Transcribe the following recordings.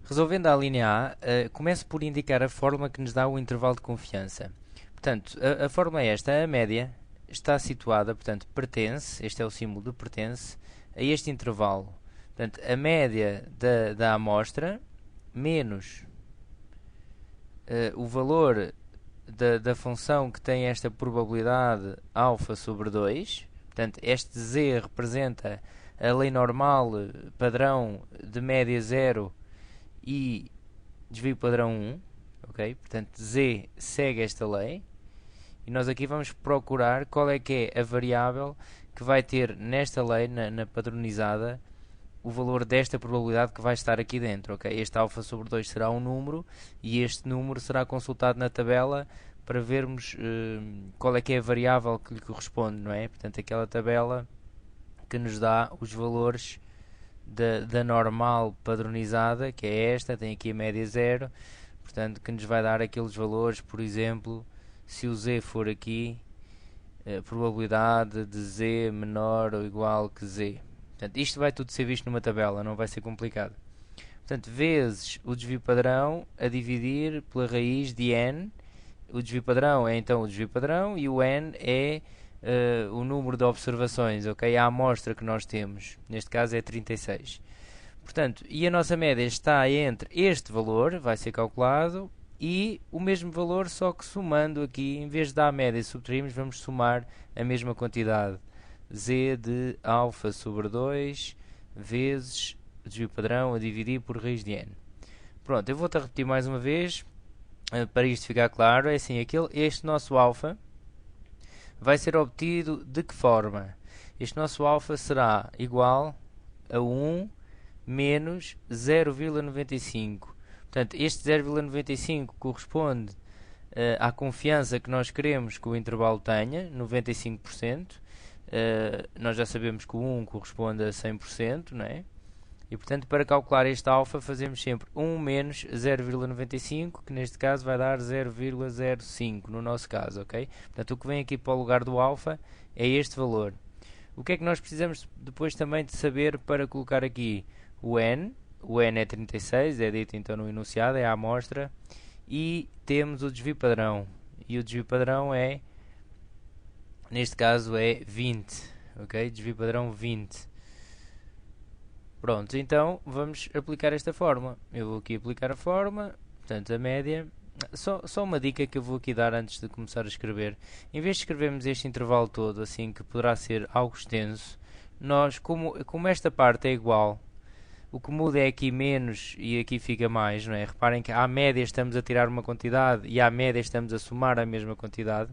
Resolvendo a linha A, começo por indicar a fórmula que nos dá o intervalo de confiança. Portanto, a fórmula é esta: a média está situada, portanto, pertence, este é o símbolo de pertence, a este intervalo. Portanto, a média da amostra menos o valor da função que tem esta probabilidade alfa sobre 2. Portanto, este z representa a lei normal padrão de média 0 e desvio padrão 1, ok? Portanto, z segue esta lei e nós aqui vamos procurar qual é que é a variável que vai ter nesta lei, na padronizada, o valor desta probabilidade que vai estar aqui dentro, ok? Este alfa sobre 2 será um número e este número será consultado na tabela para vermos qual é que é a variável que lhe corresponde, não é? Portanto, aquela tabela que nos dá os valores da normal padronizada, que é esta, tem aqui a média 0, portanto, que nos vai dar aqueles valores, por exemplo, se o z for aqui, a probabilidade de z menor ou igual que z. Portanto, isto vai tudo ser visto numa tabela, não vai ser complicado. Portanto, vezes o desvio padrão a dividir pela raiz de n. O desvio padrão é então o desvio padrão e o n é o número de observações, ok? A amostra que nós temos, neste caso é 36. Portanto, e a nossa média está entre este valor, vai ser calculado, e o mesmo valor, só que somando aqui, em vez de dar a média e subtrairmos, vamos somar a mesma quantidade. Z de alfa sobre 2 vezes o desvio padrão a dividir por raiz de n. Pronto, eu vou-te a repetir mais uma vez, para isto ficar claro. É assim, este nosso alfa vai ser obtido de que forma? Este nosso alfa será igual a 1 menos 0,95. Portanto, este 0,95 corresponde à confiança que nós queremos que o intervalo tenha, 95%. Nós já sabemos que o 1 corresponde a 100%, não é? E, portanto, para calcular este alfa, fazemos sempre 1 menos 0,95, que neste caso vai dar 0,05, no nosso caso, ok? Portanto, o que vem aqui para o lugar do alfa é este valor. O que é que nós precisamos depois também de saber para colocar aqui o n? O n é 36, é dito então no enunciado, é a amostra, e temos o desvio padrão. E o desvio padrão é, neste caso, é 20, ok? Desvio padrão 20. Pronto, então vamos aplicar esta fórmula. Eu vou aqui aplicar a fórmula, portanto a média. Só uma dica que eu vou aqui dar antes de começar a escrever. Em vez de escrevermos este intervalo todo, assim que poderá ser algo extenso, nós, como esta parte é igual, o que muda é aqui menos e aqui fica mais, não é? Reparem que à média estamos a tirar uma quantidade e à média estamos a somar a mesma quantidade.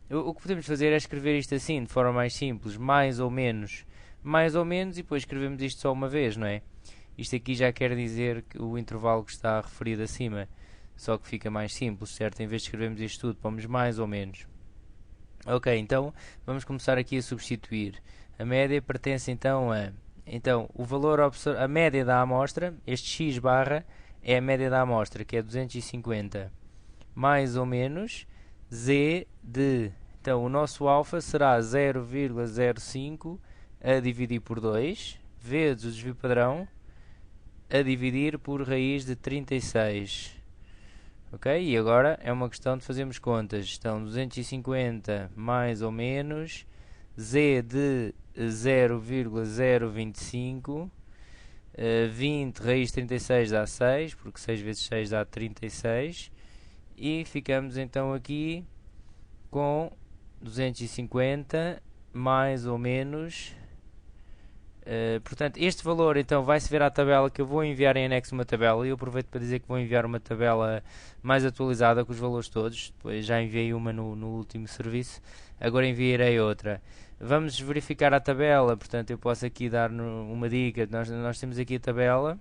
O que podemos fazer é escrever isto assim, de forma mais simples, mais ou menos, e depois escrevemos isto só uma vez, não é? Isto aqui já quer dizer que o intervalo que está referido acima, só que fica mais simples, certo? Em vez de escrevermos isto tudo, pomos mais ou menos. Ok, então vamos começar aqui a substituir. A média pertence então a... Então, o valor a média da amostra, este x barra, é a média da amostra, que é 250, mais ou menos z de... Então, o nosso alfa será 0,05 a dividir por 2, vezes o desvio padrão, a dividir por raiz de 36. Ok? E agora é uma questão de fazermos contas. Então, 250 mais ou menos z de 0,025, 20 raiz de 36 dá 6, porque 6 vezes 6 dá 36, e ficamos então aqui com 250 mais ou menos. Portanto, este valor então vai-se ver à tabela, que eu vou enviar em anexo uma tabela, e eu aproveito para dizer que vou enviar uma tabela mais atualizada com os valores todos. Depois já enviei uma no último serviço, agora enviarei outra. Vamos verificar a tabela, portanto eu posso aqui dar uma dica. Nós temos aqui a tabela,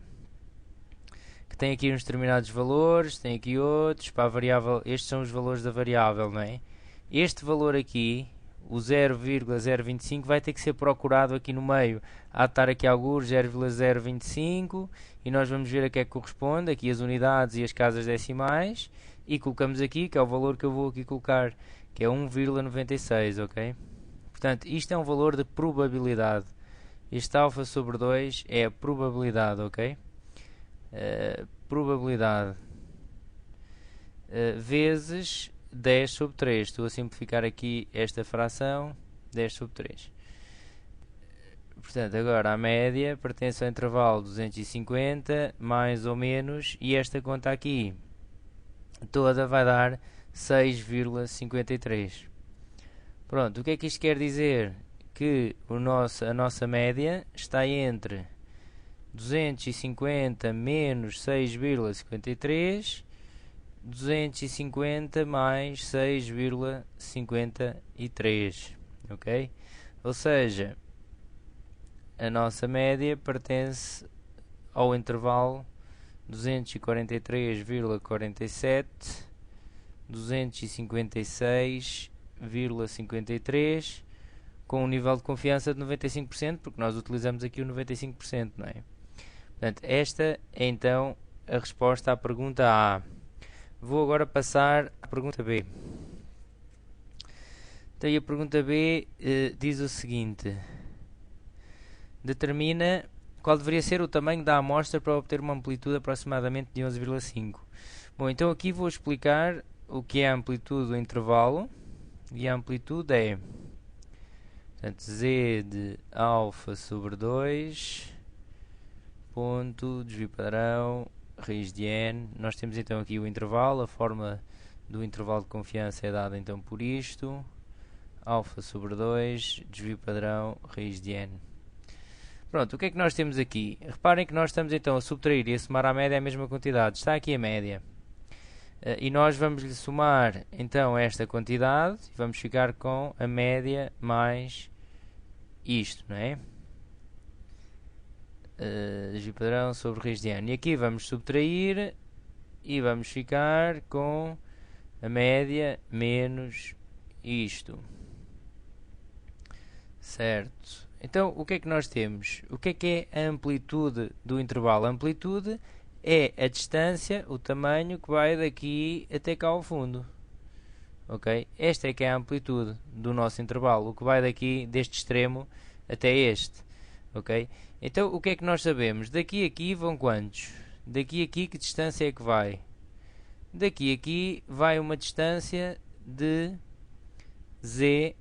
que tem aqui uns determinados valores, tem aqui outros, para a variável, estes são os valores da variável, não é? Este valor aqui, o 0,025, vai ter que ser procurado aqui no meio. Há de estar aqui alguns 0,025 e nós vamos ver a que é que corresponde, aqui as unidades e as casas decimais, e colocamos aqui, que é o valor que eu vou aqui colocar, que é 1,96, ok? Portanto, isto é um valor de probabilidade. Este alfa sobre 2 é a probabilidade, ok? probabilidade vezes 10 sobre 3. Estou a simplificar aqui esta fração, 10 sobre 3. Portanto, agora a média pertence ao intervalo 250, mais ou menos, e esta conta aqui toda vai dar 6,53. Pronto, o que é que isto quer dizer? Que a nossa média está entre 250 menos 6,53, 250 mais 6,53, ok? Ou seja, a nossa média pertence ao intervalo 243,47, 256,53, com um nível de confiança de 95%, porque nós utilizamos aqui o 95%, não é? Portanto, esta é então a resposta à pergunta A. Vou agora passar à pergunta B. Então, a pergunta B diz o seguinte: determina qual deveria ser o tamanho da amostra para obter uma amplitude aproximadamente de 11,5. Bom, então aqui vou explicar o que é a amplitude do intervalo. E a amplitude é, portanto, Z de alfa sobre 2, ponto, desvio padrão, raiz de n. Nós temos então aqui o intervalo, a forma do intervalo de confiança é dada então por isto, alfa sobre 2, desvio padrão, raiz de n. Pronto, o que é que nós temos aqui? Reparem que nós estamos então a subtrair e a somar à média a mesma quantidade. Está aqui a média. E nós vamos lhe somar então esta quantidade e vamos ficar com a média mais isto, não é? Desvio padrão sobre raiz de n. E aqui vamos subtrair e vamos ficar com a média menos isto. Certo? Então, o que é que nós temos? O que é a amplitude do intervalo? A amplitude é a distância, o tamanho que vai daqui até cá ao fundo. Ok? Esta é que é a amplitude do nosso intervalo, o que vai daqui deste extremo até este. Ok? Então, o que é que nós sabemos? Daqui a aqui vão quantos? Daqui a aqui que distância é que vai? Daqui a aqui vai uma distância de z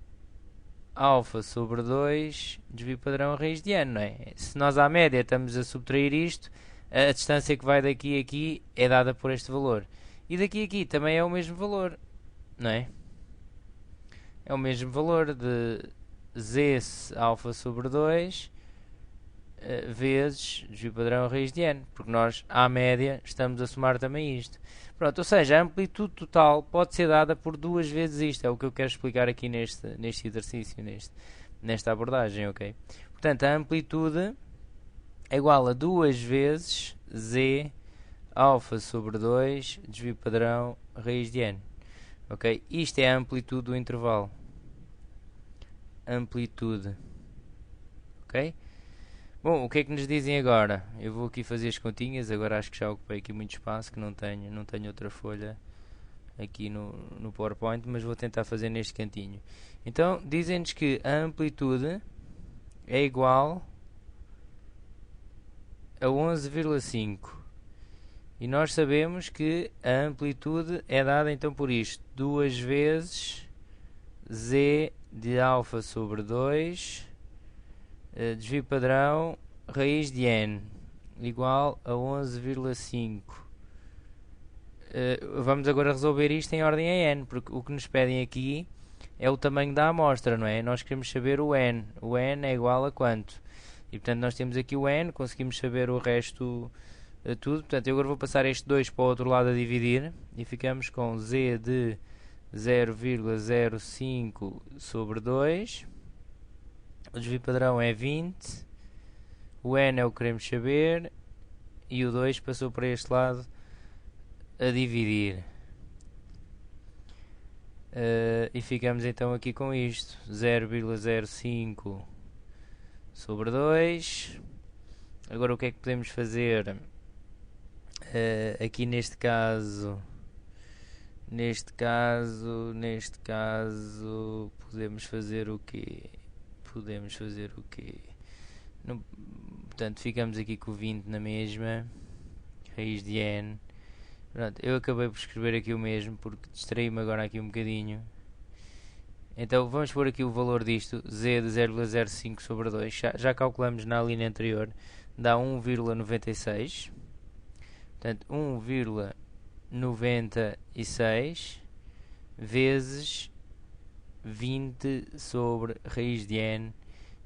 alfa sobre 2 desvio padrão raiz de n, não é? Se nós à média estamos a subtrair isto, a distância que vai daqui a aqui é dada por este valor. E daqui a aqui também é o mesmo valor, não é? É o mesmo valor de z alfa sobre 2 vezes desvio padrão raiz de n, porque nós à média estamos a somar também isto. Pronto, ou seja, a amplitude total pode ser dada por duas vezes isto, é o que eu quero explicar aqui neste exercício, nesta abordagem, ok? Portanto, a amplitude é igual a duas vezes z alfa sobre 2 desvio padrão raiz de n, ok? Isto é a amplitude do intervalo. Amplitude, ok? Bom, o que é que nos dizem agora? Eu vou aqui fazer as continhas, agora acho que já ocupei aqui muito espaço, que não tenho outra folha aqui no PowerPoint, mas vou tentar fazer neste cantinho. Então, dizem-nos que a amplitude é igual a 11,5. E nós sabemos que a amplitude é dada então por isto, duas vezes z de alfa sobre 2 desvio padrão raiz de n igual a 11,5. Vamos agora resolver isto em ordem a n, porque o que nos pedem aqui é o tamanho da amostra, não é? Nós queremos saber o n. O n é igual a quanto? E portanto nós temos aqui o n, conseguimos saber o resto tudo. Portanto eu agora vou passar este 2 para o outro lado a dividir e ficamos com z de 0,05 sobre 2. O desvio padrão é 20, o n é o que queremos saber e o 2 passou para este lado a dividir. E ficamos então aqui com isto, 0,05 sobre 2. Agora o que é que podemos fazer? Aqui neste caso podemos fazer o quê? Portanto, ficamos aqui com o 20 na mesma. raiz de n. Pronto, eu acabei por escrever aqui o mesmo porque distraí-me agora aqui um bocadinho. Então vamos pôr aqui o valor disto, z de 0,05 sobre 2, já calculamos na linha anterior, dá 1,96, portanto 1,96 vezes 20 sobre raiz de n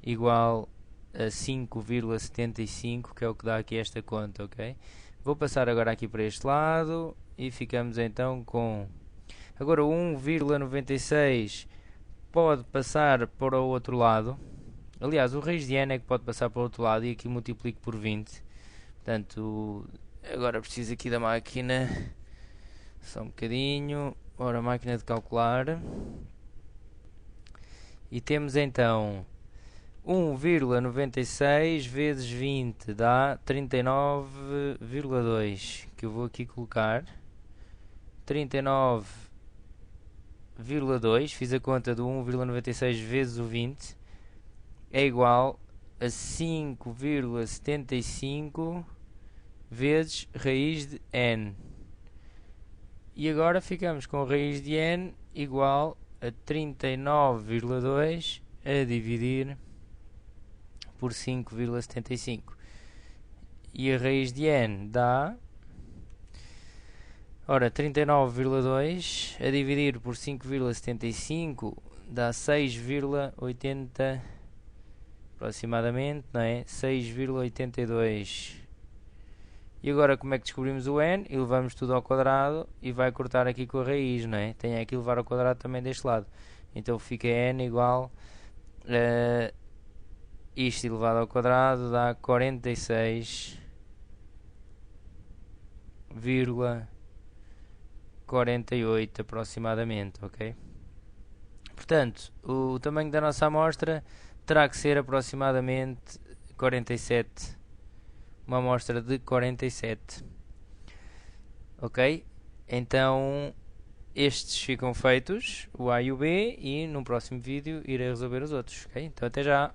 igual a 5,75, que é o que dá aqui esta conta, ok? Vou passar agora aqui para este lado e ficamos então com... Agora o 1,96 pode passar para o outro lado. Aliás, o raiz de n é que pode passar para o outro lado e aqui multiplico por 20. Portanto, agora preciso aqui da máquina. Só um bocadinho. Ora, máquina de calcular. E temos então 1,96 vezes 20 dá 39,2, que eu vou aqui colocar. 39,2, fiz a conta do 1,96 vezes o 20, é igual a 5,75 vezes raiz de n. E agora ficamos com raiz de n igual a 39,2 a dividir por 5,75. E a raiz de n dá... Ora, 39,2 a dividir por 5,75 dá 6,80 aproximadamente, não é? 6,82. E agora como é que descobrimos o n? E levamos tudo ao quadrado e vai cortar aqui com a raiz, não é? Tem aqui levar ao quadrado também deste lado. Então fica n igual a isto elevado ao quadrado dá 46,48 aproximadamente, ok? Portanto, o tamanho da nossa amostra terá que ser aproximadamente 47, uma amostra de 47, ok? Então estes ficam feitos, o A e o B, e no próximo vídeo irei resolver os outros, ok? Então até já!